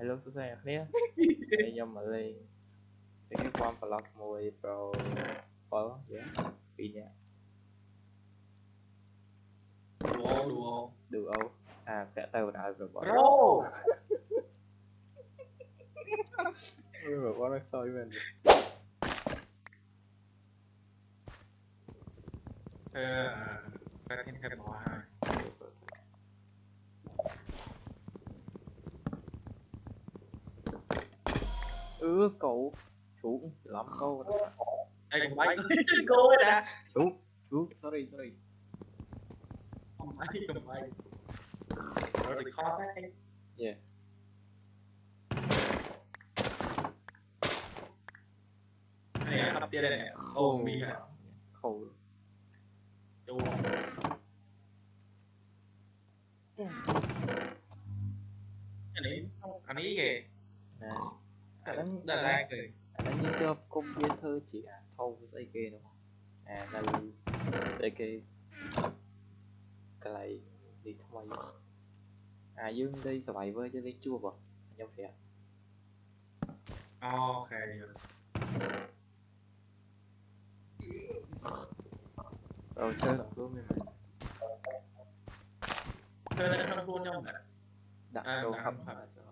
hello សួស្តីអ្នកគ្នាហើយខ្ញុំមកលេងcái form block មួយ pro 7 yeah ពីរនាក់ duo ពាក់ទៅបណ្ដោយរបស់ Bro របស់nó soiមែនប្រធានខេត្តមកហើយ cậu xuống lắm câu đó Ê, còn mấy cái cô ấy nè xuống sorry Còn mấy Rồi thì khó đấy yeah Này hấp kia đây nè Ô mì hả khổ Chú Anh ấy kìa nè Đánh ra kìa anh như cho công viên thơ chỉ thâu với dây kê đúng không là dây kê cái này đi thôi dương đi survivor cho đi chua vào nhau phải Ok rồi chơi thằng luôn mình Chơi lên thằng luôn nhau nè đặt cho hấp cho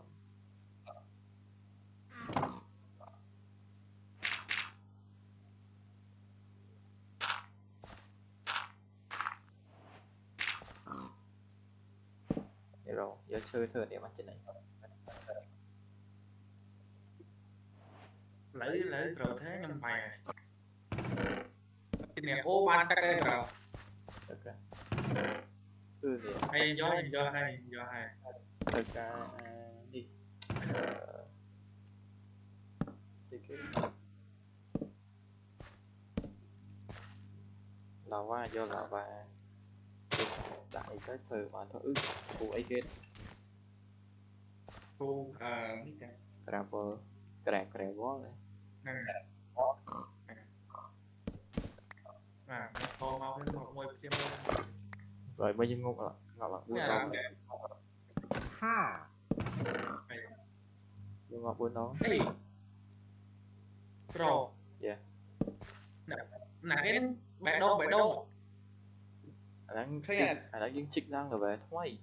rồi giờ chơi thử để mà trên này lấy rồi thế nhưng mày cái này ô ban tắc đây rồi được rồi thì hay do hay thực ra đi là qua do là và đại cái thời mà thở của ấy kia cô gravel gravel thôi mau lên một môi tiêm rồi bây giờ ngục ngọc là buôn đó ha nhưng ngọc buôn đó hey pro yeah nãy cái bẻ đông anh đang những chiếc răng là về thôi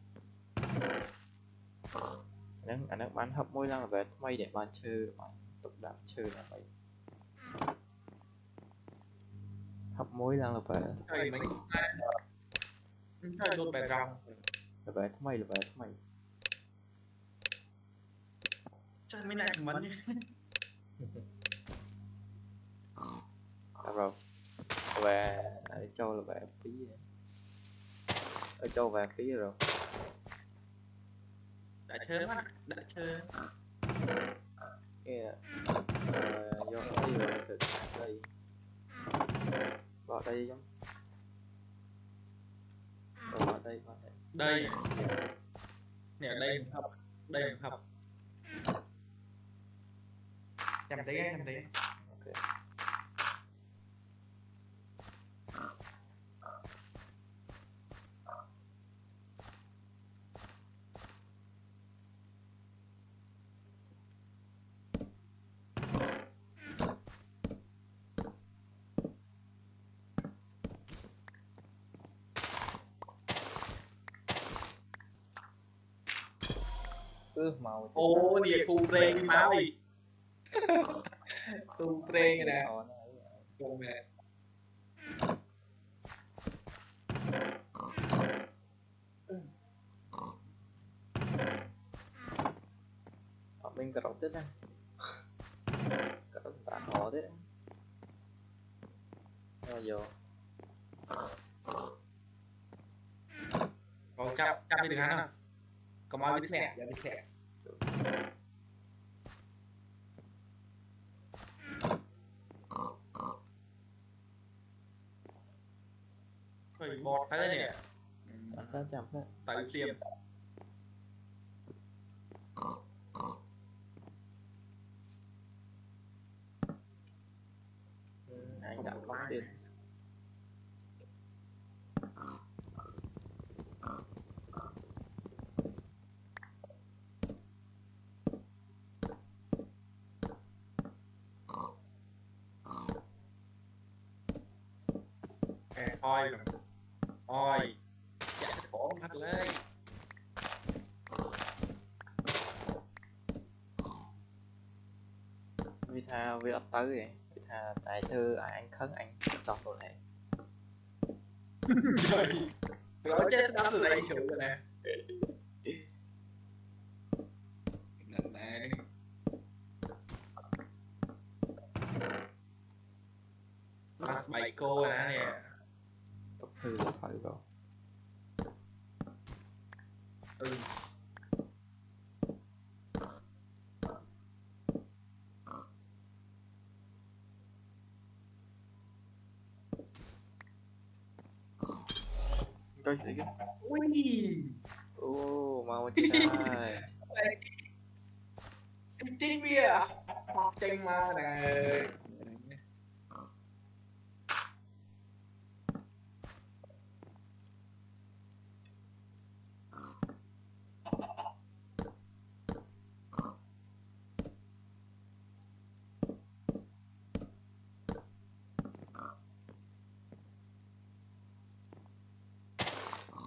anh đang bán hấp môi răng là về thôi để bạn chơi bạn tục đạo chơi là vậy hấp môi răng là về chơi mình chơi luôn bẻ răng là về thôi chơi mấy này mình rồi về châu là về phí ở châu về phí rồi đã chơi yeah. Do cái gì rồi thực đây vào đây giống vào đây nè đây hợp chăm tí ok màu ô địa khu pre cái máu đi khu pre cái nè cùng nè mình cà rốt tết này cà rốt tả họ tết rồi vô còn chăm đi đừng ăn không có mau biết lẹ giờ biết lẹ rồi bọt thế nè chạm đấy tại liềm anh đã có tiền thôi rồi thôi chạy khổ mắt lên vì tha vì ấp tới kìa vì tha tại thư anh khấn anh chọc rồi này trời rồi chết sắp từ đây chịu rồi nè nè Max bảy cô nè nè tục thư là phải rồi ừ coi gì cái ui ô mau trai chính bia học tranh ma này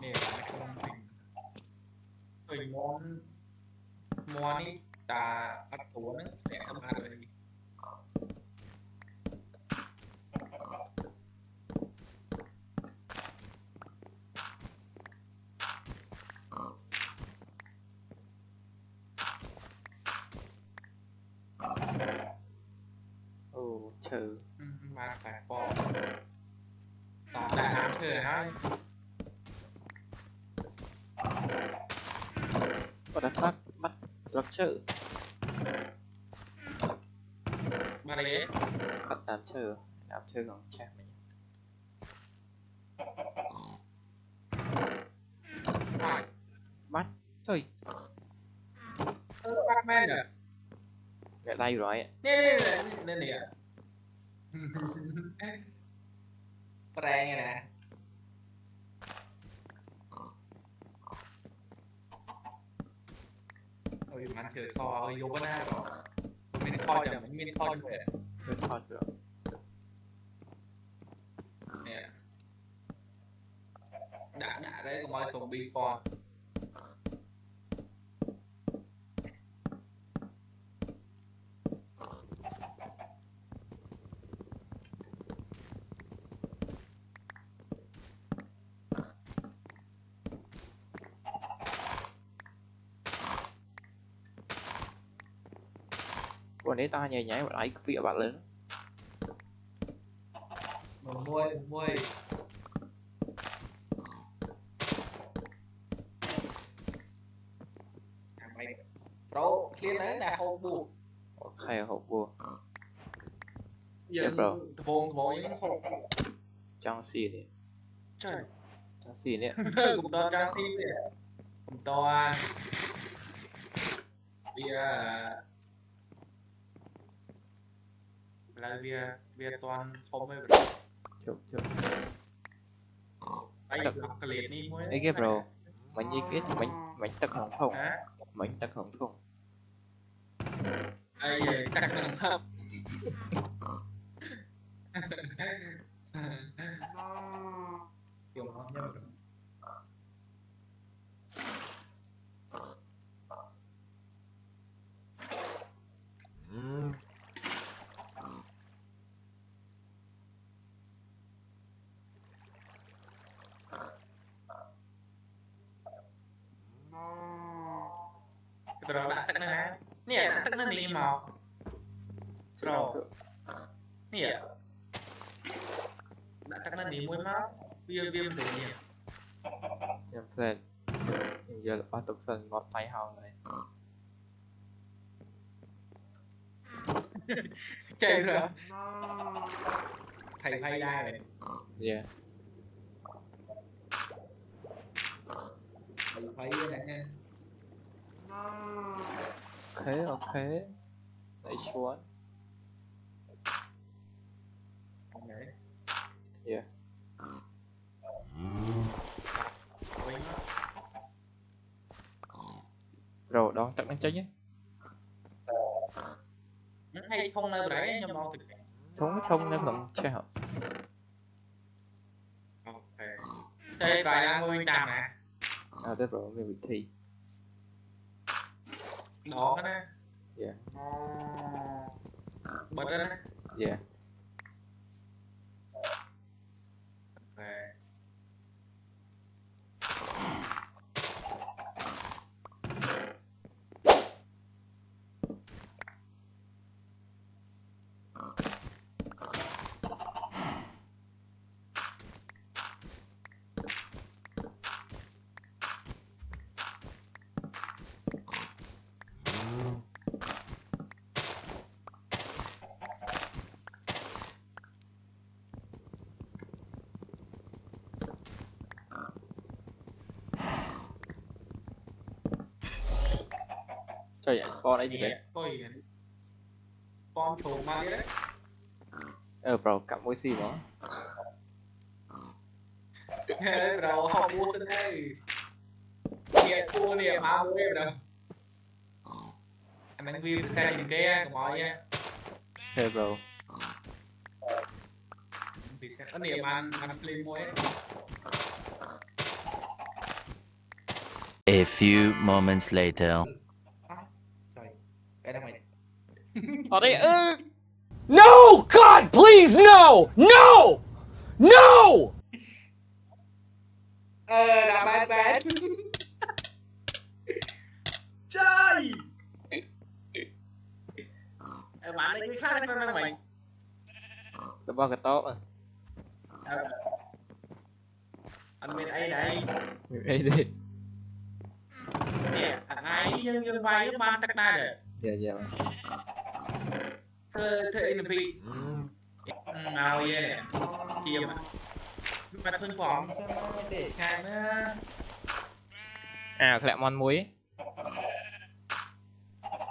nè không mình món món ấy ta bắt xuống để không ăn được ô trừ mà phải bỏ tỏ đại nám chơi hả what the fuck bắt structure mà đấy bắt làm chơi còn chạm mình phải bắt thôi Batman à lại tay rồi ạ nè nè nè nè Prank nghe nè ôi mà thử so ơi vô bana rồi mình thôi chẳng mình thôi như vậy hơi thôi rồi nè đã đấy có mọi zombie spawn còn nếu ta nhảy nhảy mà lại bị bạn lớn mình mua mày pro clear đấy là hộp buộc ok hộp vua giờ bro. vốn những hộp trong xì đi trời trong xì đấy cũng to trang phim này cũng to bia là bia toàn không ấy chụp chụp bây giờ cái liệt đi mới ấy cái bro mình như kết mình tật hỏng thùng hả mình tật hỏng thùng ai vậy tắc nâng hấp kiểu ngon nhất rồi đã tắc nè nè đã tắc nè đi màu rồi nè đã tắc nè đi mũi máu viêm viêm gì nhỉ em phê giờ là ba tục phần ngọt tay hào này chơi rồi thầy hay đai này yeah thầy hay nè nha ok ok lấy xuống không nhảy yeah quên rồi đó tặng anh chết nhé hay không nơi đấy nhưng mà thống thông nên lòng treo chơi bài đang ngồi tạm nè Thế rồi mình bị thi. đó cái nè Dạ. bật ra nè Dạ. về Trời ơi, spawn ấy gì đấy. coi con chuột mà đi đấy Bro, cầm mũi xì đó. rồi họ mua trên đây nè cua nè má mua em đâu anh đang viêm từ xe nhìn kia của mọi nha Hey bro. vì xe ở nè mà anh lên mua ấy A few moments later. trời cái đó mày Ở đây No! God, please, no! No! No! đã bán trời bạn lấy cái khác nó mày Nó bao cái tốt à. anh bên ấy đây Ê đi. nè ai dân vay nó ban tắc na để Dạ dạ. thế là vì nào vậy nè chia mà thân quảng sao để chán á Khỏe mòn muối.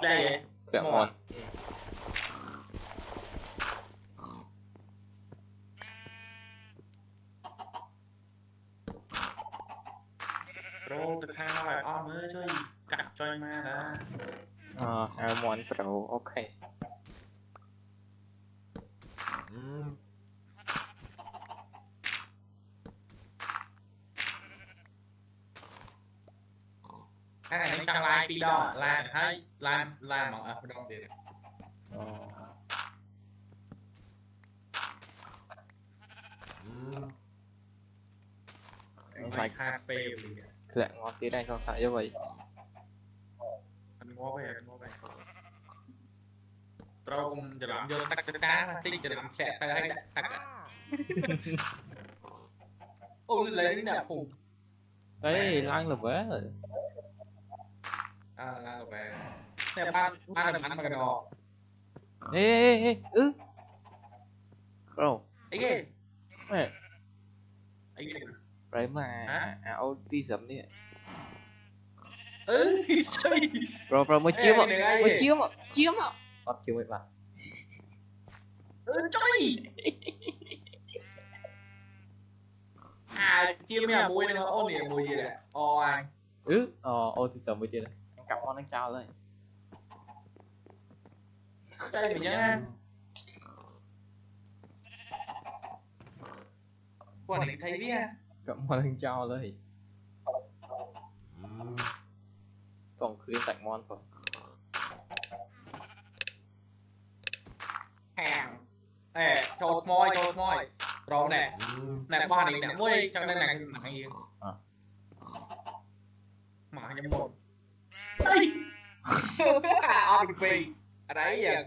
đây Khỏe mòn. rồi từ hai loại om mới chơi cắt chơi ma đã Mòn bro, ok. cái này nó trong like video like thấy like mà ở đâu thì Sạch. cà phê gì Khỏe ngon tí này không sao như vậy. anh ngó về rồi cùngจะlàm vô tắc tắc cá mà tíchจะlàm xẹt tay hay tắc ô lấy đến nè phùng Đấy, lan là vế rồi. là về nè ban là bắn mà cái đò Ê. Bro. ấy ghê Mẹ. ấy ghê Đấy mà autism đi. chơi Bro mới chiếm ạ. Mới chiếm ạ. Bắt chiếm vậy bạn. chơi chia mèo mùi này ô nè mùi gì nè ô anh Autism mới chiếm này. Anh cặp con anh chào lên. chơi mình nhá quả này thấy đi à Cặp con anh chào lên. Còn khuyên sạch món không? hàng nè chột môi rồi nè nè ba này nè môi cho nên là cái nặng gì mà nhầm một đây on phi ở đấy giờ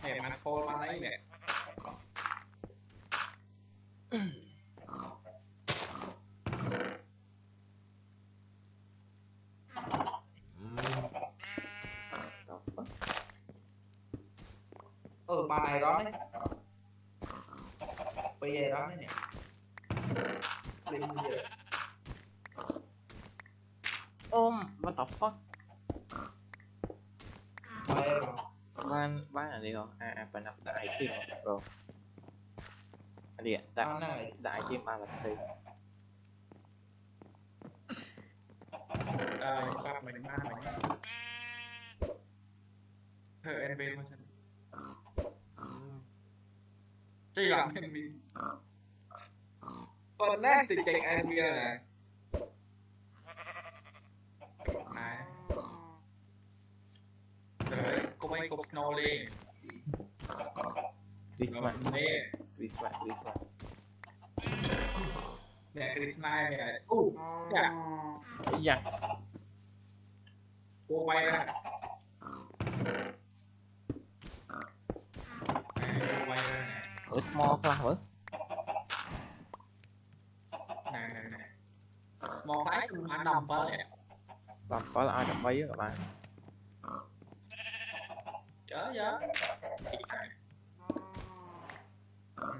nè mà khô mà lấy nè ba này đó đấy bây giờ đó đấy nè lên giờ What the fuck? bay rồi Bán là gì không? Bạn đọc đại kim rồi. Anh đi ăn này đại kim Alasty. ba mình ba mình hơi em bên mà xem chơi làm em bên còn nát thì chạy em bên này này rồi cô bay cục snow lên Christmas, nè Christmas. nè Christmas nè dạ Ấy da, cô bay ra cô bay ra nè ủa small quá hả? nè một cái cũng ăn nằm vào nè Làm có là ai đọc mấy á các bạn? dạ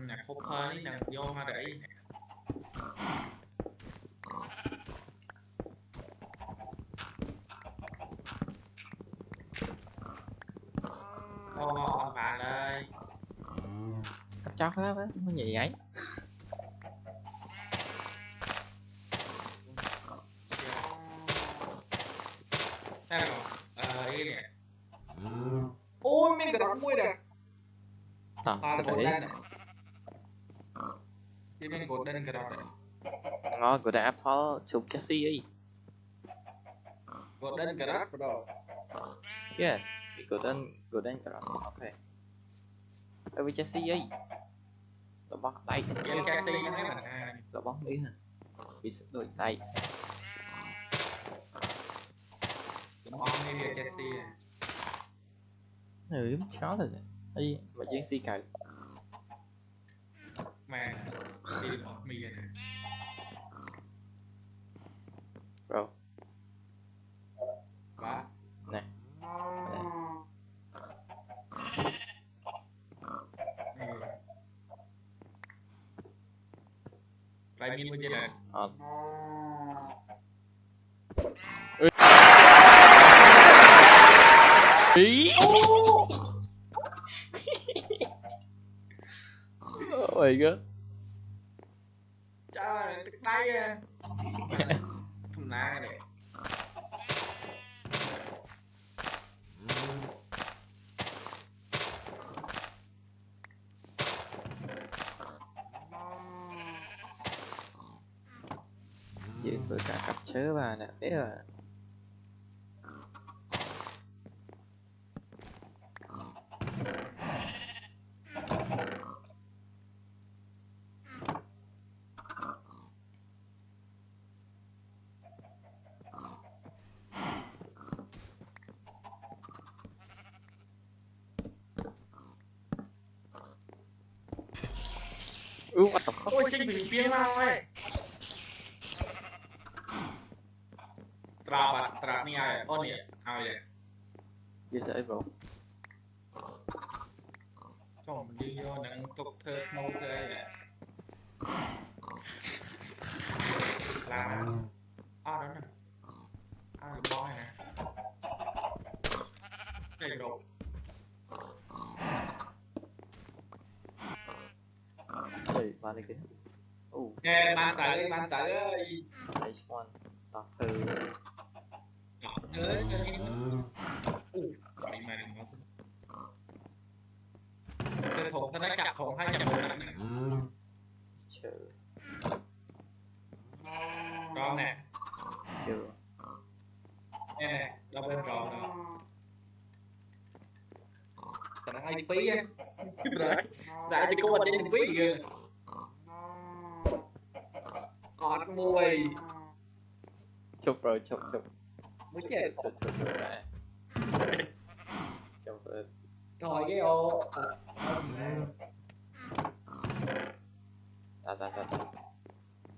nè khúc hơi nè vô mà để bạn ơi Cặp cháu hết á, nó nhảy ấy. đây rồi đi nè ôi mình cái đó mua nè Tao sẽ cột để đen này đi mình cột đen cái đó này ngon của đại Apple chụp Cassie ấy. cột đen cái đó rồi Yeah, bị golden cái đó. Ok. Ở với Cassie ấy. Tao bắt tay. em chassis nó thấy mình Tao bắt đi hả? Bị sức đôi tay. cũng on đi về chassis này Ừ, chó rồi. Ấy, mà chiến sĩ cày. mà đi bỏ mì này Rồi, và nè. lại nhìn bây giờ là Ờ. Ý. Oh my god. trời tức đây không ná này Chuyện với cả cặp chớ bà nè, thế là what the fuck? ôi chính bị biến mau ấy trap ni ai on nè ai vậy Gì vậy bro? chồng đi vô nặng tục thơ nâu thơ ấy nè làm đó nè boy nè đây đồ Trời, ba này kính. nè bạn sợ ơi H1 tập từ ơi vậy mà đừng cái thùng nó đã chặt thùng 200 ngàn nè chờ rồi nè chưa nè đâu bên rồi rồi sao nó ai phí á lại thì có mình trên phí gì kìa ọt mùi chụp rồi chụp mới chết nè chụp rồi rồi cái ô ta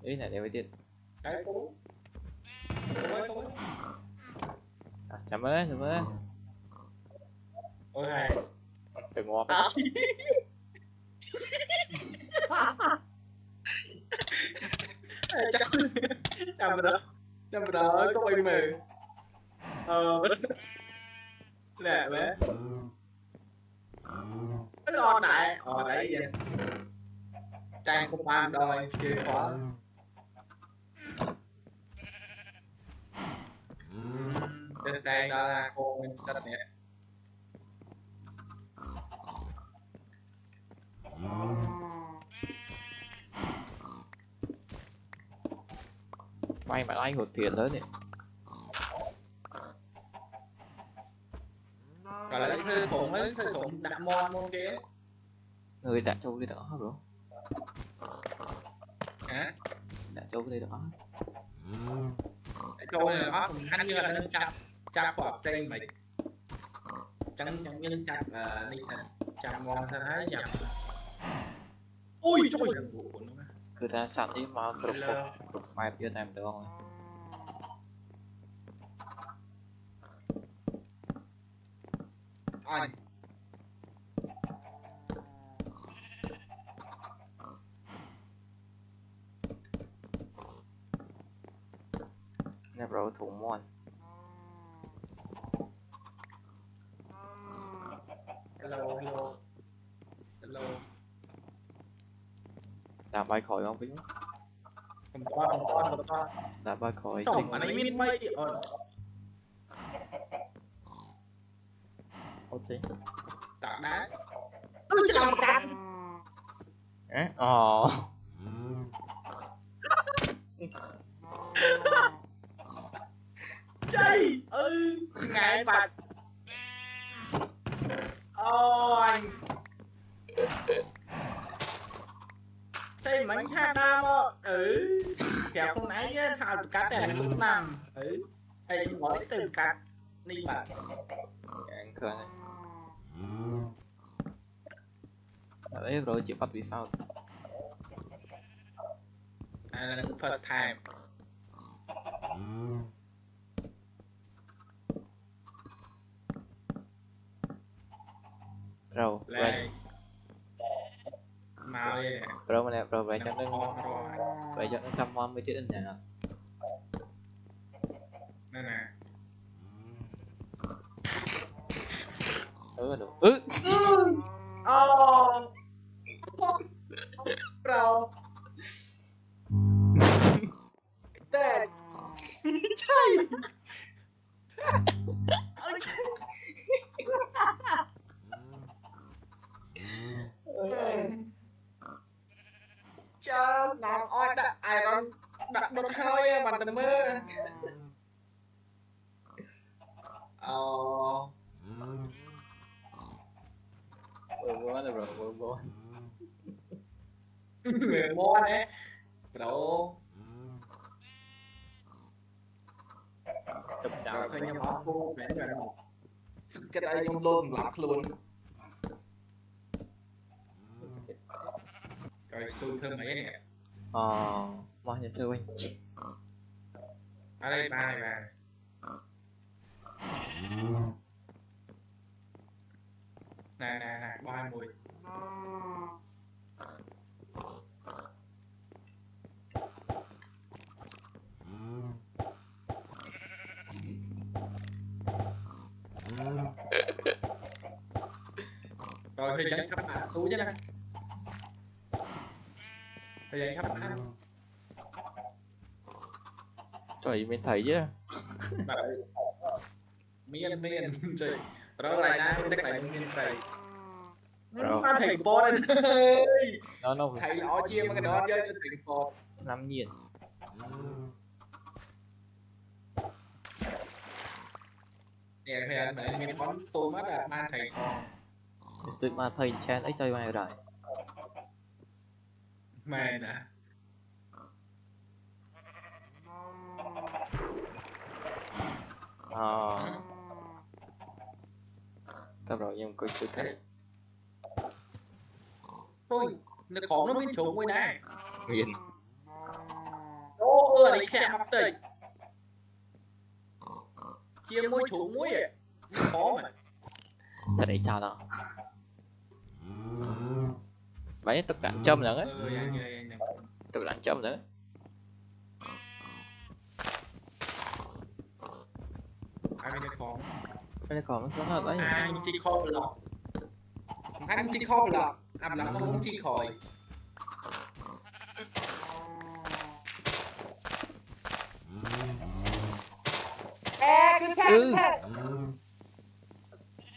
ý này để mới tiếp cái cú chậm ơi ôi hay Đừng ngoan. Chăm đó có bay mờ nè bé nó ngon đại đấy vậy trang không ăn đôi chơi khó đây đó là cô mình tất nè May mà lấy hụt tiền lớn nè. rồi lấy thư thủng đặt môn kia Người đã châu đi đó bro. hả Đã châu đi đó. câu này nó cũng ăn như là nâng chắp của trên mày chẳng nhân chắp đi chắp ngon thế đấy nhỉ ui trời Cứ ta sẵn đi mà cục mai chưa làm được không? anh Nè bro thủ mòn. hello Đã bay khỏi không Vĩnh? không to Đã bay khỏi tổng mà này miên mây ok. tạc đá làm cắn chơi ngại bạch anh chơi mảnh tha đam kẹo con nãy thao cá này là lúc nằm em nói từ cắt đi mà Ăn khơi. Đấy rồi chịu bắt vì sao? là first time Rồi, lại màu đây nè rồi mà nè, rồi vậy cho nên rồi vậy cho nó 130 tiết in nè. đây nè Được. Bro Dad chơi cho nào oi đặt iron đặt đột hơi bằng tầm mơ Bố là rồi, bố. người mua đấy bro Chụp chào rồi phải nhầm áo vô để cái đây không luôn lọc luôn rồi tôi thơm mấy nè mà nhận thưa anh. ở đây ba này bà nè ba mùi rồi thì chẳng sắp bạn túi chứ nè thì chẳng sắp bạn Trời mình thấy chứ. miên trời đó lại na mình lại miên thầy Rồi. nó thầy po đây Nó thầy lọ chia mà cái đó chơi cho thầy po 5 nghìn. nè thầy anh lại miên bóng tôi mất là ba thầy po Tự mà thầy chen ấy chơi mày rồi. mày nè Tập rồi em coi tôi test. thôi nó khó nó mới trốn ngôi này Nguyên. này xe mắc tịch chia môi trốn môi khó mà Sẽ để chào nào. vậy tục đạn châm nữa ấy Anh ơi tục đạn châm nữa Ai bên còn cái này còn nó là đấy Ai muốn chi kho lọc Anh muốn chi kho lọc Anh lắm không muốn chi khỏi ừ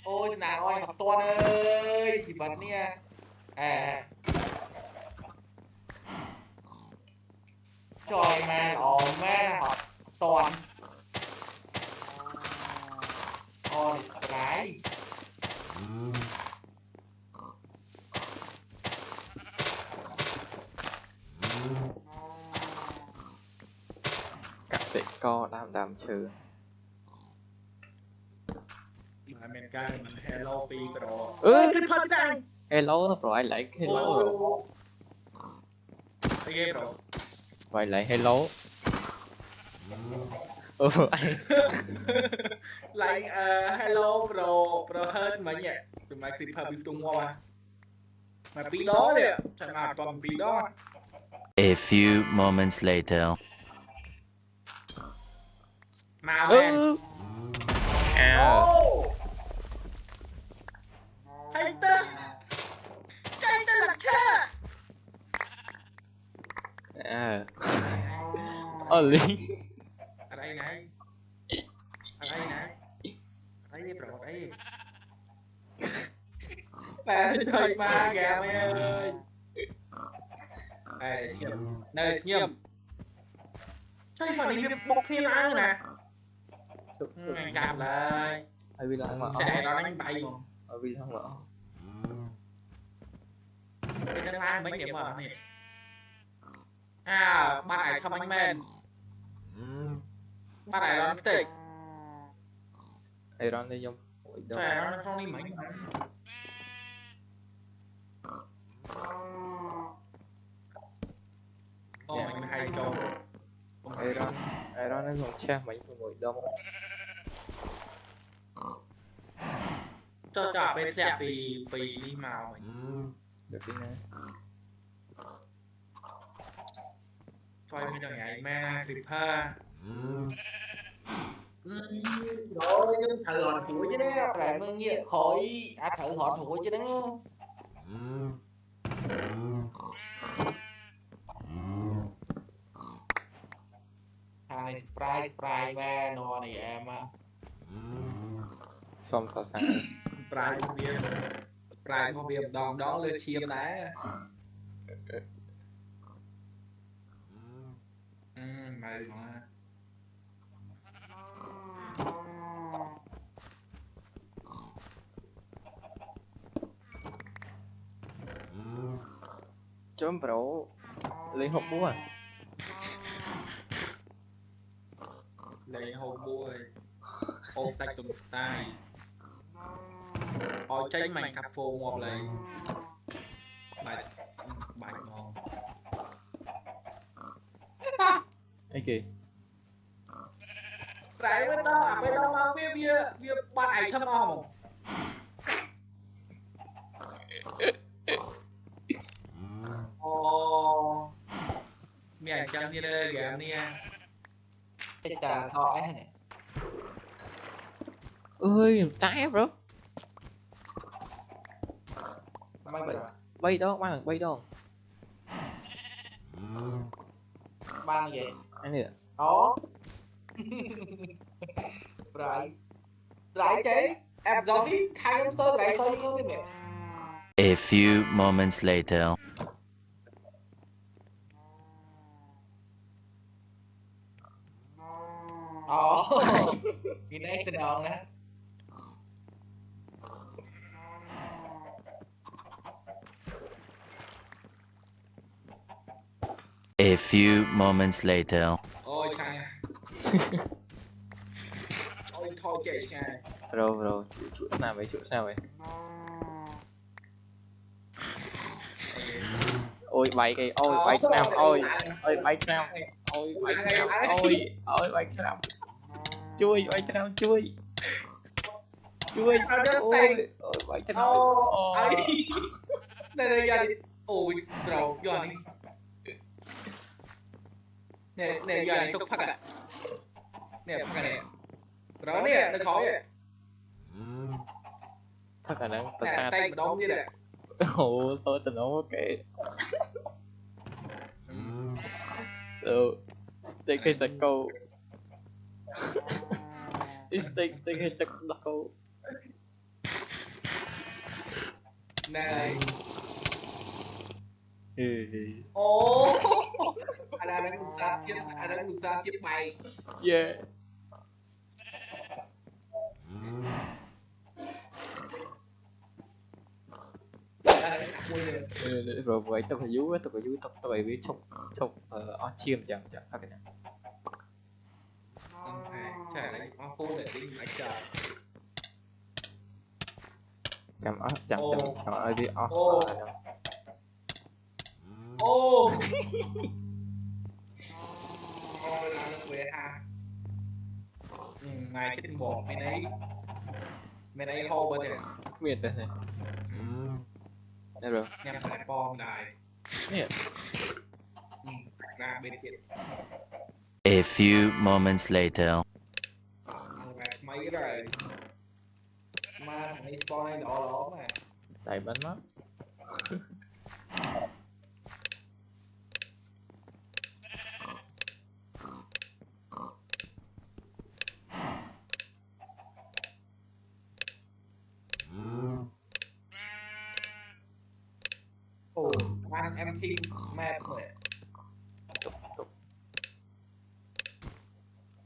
Ôi nào ơi học toàn ơi thì vẫn nha trời mà lộn má học toàn ôi cái cả sẽ co đam trừ mà mình cái mình hello pi pro ừ cái thật này hello nó rồi lại hello rồi cái game rồi vậy lại hello anh lại hello pro hơn mà nhỉ từ mà creeper bị tung qua mà pi đó nè chẳng mà toàn pi đó A few moments later. mà man à hater là cha à Oli ở đây này đây bro đây mẹ trời ma gà mày ơi đây nơi xiêm chơi mà đi bốc phim ăn nè anh cặp lại ai bị lăng mà sẽ đó đánh bay mà ai bị lăng mà cái đánh lai mấy điểm mà này à bạn này thăm anh men bạn này nó tịch Iron đi dùng trời nó không đi mấy ô mình hay trâu Iron nó còn cha mấy phần mùi đông cho bên xe vì đi màu mình được cái này coi mấy thằng này mana creeper rồi thử hòn thủi chứ đấy lại mương nghiện khỏi thử hòn thủi chứ đấy thằng này spray ve nó này em á xong sao sáng spray có viêm đòn đó lên chiêm đá mày mà chấm bro lấy hộp búa lấy hộp búa ôm sạch tùng style họ tranh mảnh cặp phô một lấy bài ngon ấy kì cái bên đó mà bia bạn ấy thâm om ồ mẹ chẳng như đây game nè cái trà thọ ấy này ơi tái bro bay đó bay đó ban gì anh nè đó rải chế em giống đi hai con sơ rải sơ như thế này A few moments later. cái này tên đòn nè A few moments later. ôi sang ôi thôi chạy sang bro chỗ nào vậy ôi bay cây ôi bay nam ôi bay nam ôi bay nam ôi bay nam chui bay nam chui ôi bay nam đây giờ đi ôi rồi giờ đi nè giờ này tục phật à nè phật này rồi nè nó khỏi vậy thật là năng nè tay mà đông như này ồ thôi tình nó ok so stick hay câu stick hay tắc câu này ô anh đang ngồi tiếp mày yeah rồi vậy tôi phải dú tôi phải biết chụp on chim chẳng các cái này trả lại phone để tính lại chờ chẳng ai biết off ô quê ha ngày chết một mày đấy hô bên này miền đây này đây rồi em phải bom đài nè ra bên kia A few moments later. mấy rồi mà thằng ấy spawn này đỏ mà đầy bánh mắt ồ anh em thi map rồi tục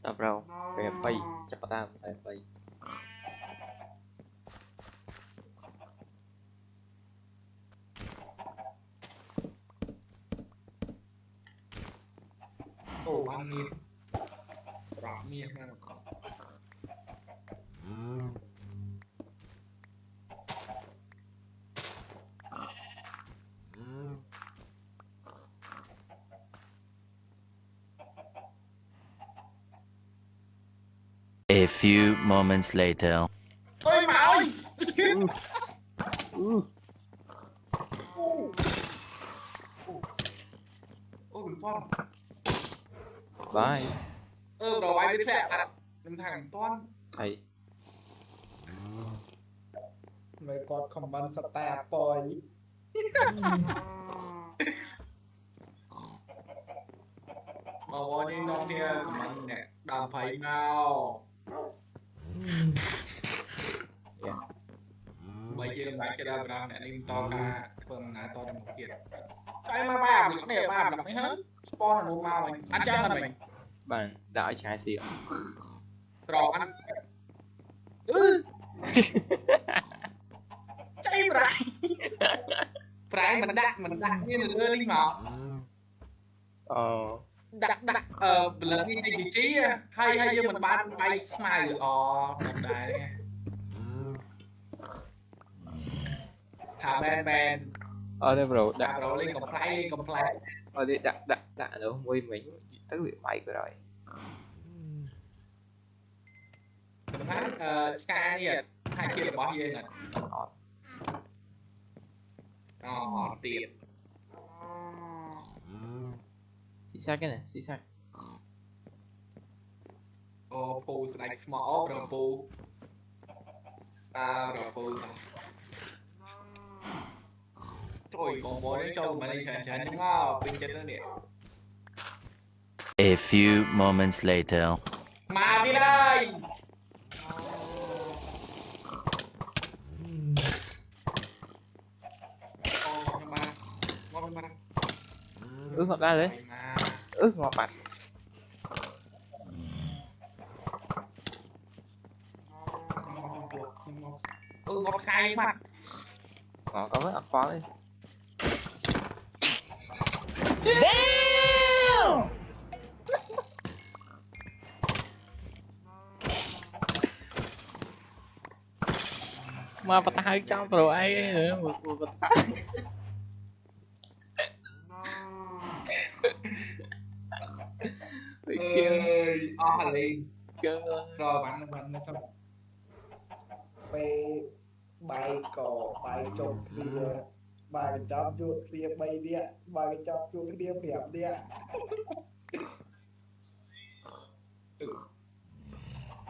tập rau về bay chặt ta về bay ồ ăn miên rõ miên ha A few moments later. ôi mà ơi ôi mình toan bye đầu bay biết xe à mình thằng toan thầy mày còn không bắn star boy mà bố đi nông kia của mình nè đàm phải nào bây giờ lại cho đàm đàm nè đi to ca thường là to đàm một kiện cái mà ba mình này ba làm mấy hết spawn là một màu mình ăn chắc là mình bạn đã trái xỉu rồi ăn cháy phải mình đặt như là đưa linh mà đặt lần đi vị trí hay như mình ban bay smile một đài thả ben đây rồi đặt rồi lên complain đi đặt nữa nguy mình tới việc mày rồi mình phát sky này hai kia là bao nhiêu nè tiền xí xác cái này xí xác pool like small rồi pool rồi pool trời còn bố đấy cho mình đi chán đúng không bên trên đó nè A few moments later. mà đi đây ướt ngọt ra đấy ướt ngọt bạch ngọt cay mà ngọt có với ớt phó đi mà bắt tay trong rồi ai nữa một bắt tay ơi liền rồi bạn nó không bay bay cổ bay trộm kia bà cái chóp chuột kia bay đi ạ, bà cái chóp chuột kia đẹp đi ạ.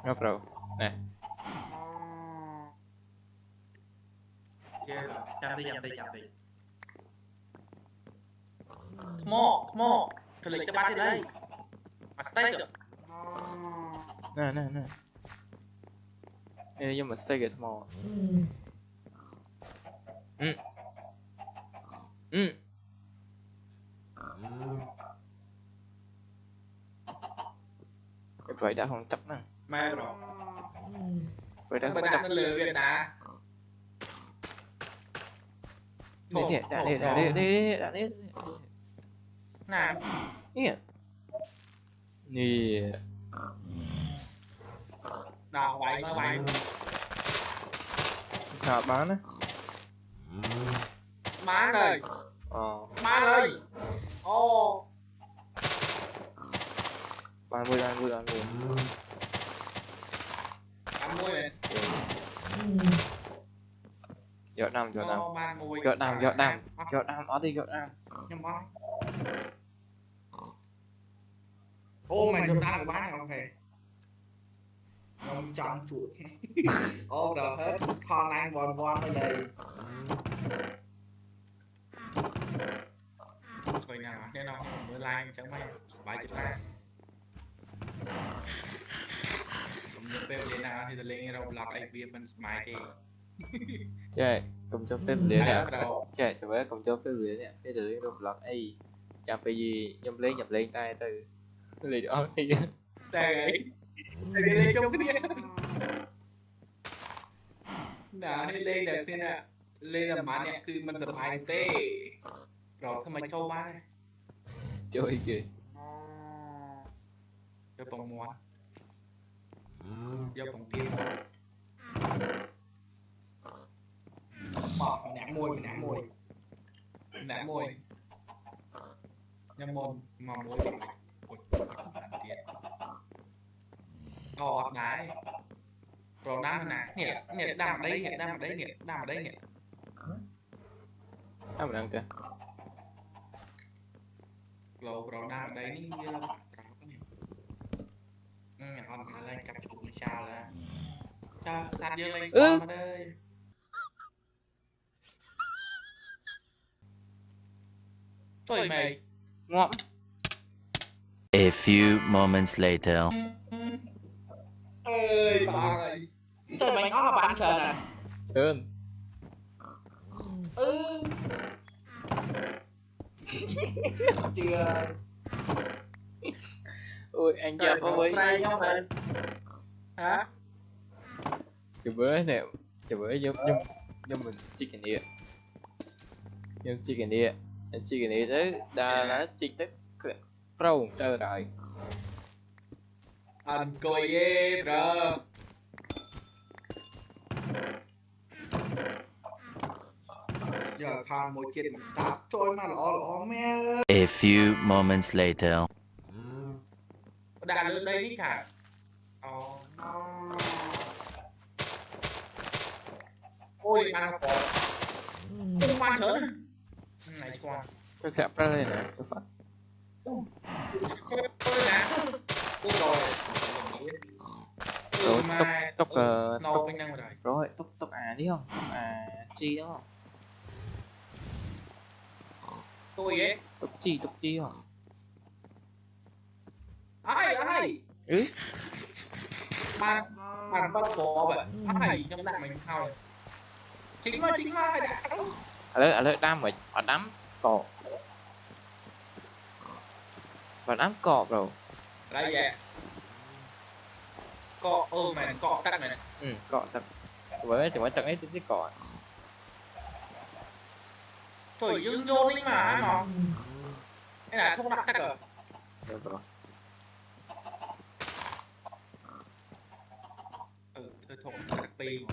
ngáp rồi nè Ghê rồi, chạm đi. Come on, cái lịch cho ba đi đây. Mà stay kìa. nè Ê, nhưng mà stay get more cái vậy đã không chấp nè Mai rồi. vậy đã Bà không đã chấp nó lừa Việt đã. nè đã đi Nào. nè nè Nào vậy. nào bán á Má ơi. Má ơi. Ô. 30 Ăn môi này. giọt năm Ban môi. giọt năm ở đi giọt năm Nhưng mà. Ô mày cho tao bán này không hề. Ông chọn chuột. Ô rồi hết con anh von bây giờ. Thôi nào, thế nào mới like chẳng may bài chụp like. Như phép đến nào thì lên đâu lọc ai biết mình smile đi. chạy cùng cho phép lưỡi nè chạy cho bé cùng cho phép lưỡi nè cái lưỡi đục lọt ấy chạm cái gì nhâm lên tay từ lì đó đi Đây lên trong cái đi. Nào đi lên đẹp thế nè. Lên làm má nè, cứ mình dập ai tê. Rồi thôi mày cho má này. chơi kìa Cho bóng món. Cho bóng tiên. Bỏ mày nã môi. Nhâm môn mà môi thì mày. Ôi, tiền. Ngọt này. Rồi đam nè. Nhiệt đam ở đây nhiệt. sao mà đang kìa Rồi đam ở đây ní là ngon mà lên cặp chụp này sao là cho sát vô lên spawn ở đây. Thôi mày ngọm A few moments later. ơi Phong ơi. Trời mày ngó mà bạn trời nè. trơn Chưa. ôi anh giáp với Hả? chữ bới nè chữ bới giúp mình chicken địa nhưng chicken địa đấy đa là chicken tức pro chơi rồi Anh coi ghê bro. Giờ khang một chết một sạp trôi mà lỏ mẹ. A few moments later. Đã lên đây đi cả. Ôi ăn nó có. Không ăn nữa. Này qua. cái kẹp ra đây nè tôi phát Ôi nè. Ôi rồi. rồi tóc Snow bên năng rồi. rồi tóc đi không chi đúng không Tôi ấy. tóc chi không Ai bạn bắt có vậy ai trong đạn mình sao chính mà đã ở đây đam ở đám cỏ và đám cỏ rồi đây vậy cọ mày cọ tắt này cỏ thật với chẳng phải tận ấy cái cỏ trời dương vô đi mà cái này không đặt tắt rồi được rồi thôi không đặt pi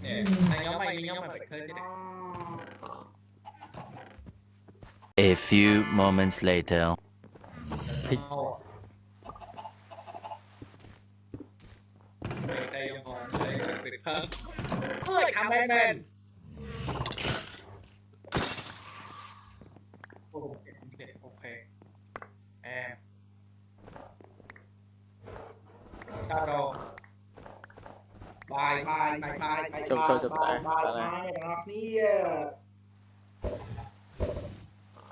nè nhóm mày phải khơi thế này. A few moments later. ơi thằng em bên ok em sao rồi bài bài bài bài bài Chụp bài chụp bài bài tại bài này đọc đi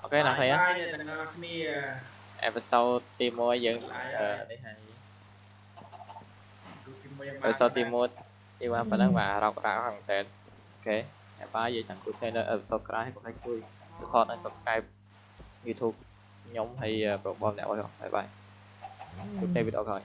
ok nào thấy á bài này đọc đi episode team mua dựng đi hay episode team mua đi qua phần năng và đọc ra hàng tệ ok hẹn ba vậy chẳng cụ thể là episode cái hay của khách vui support and subscribe YouTube nhóm hay profile nẻo rồi bye bye cụ thể video rồi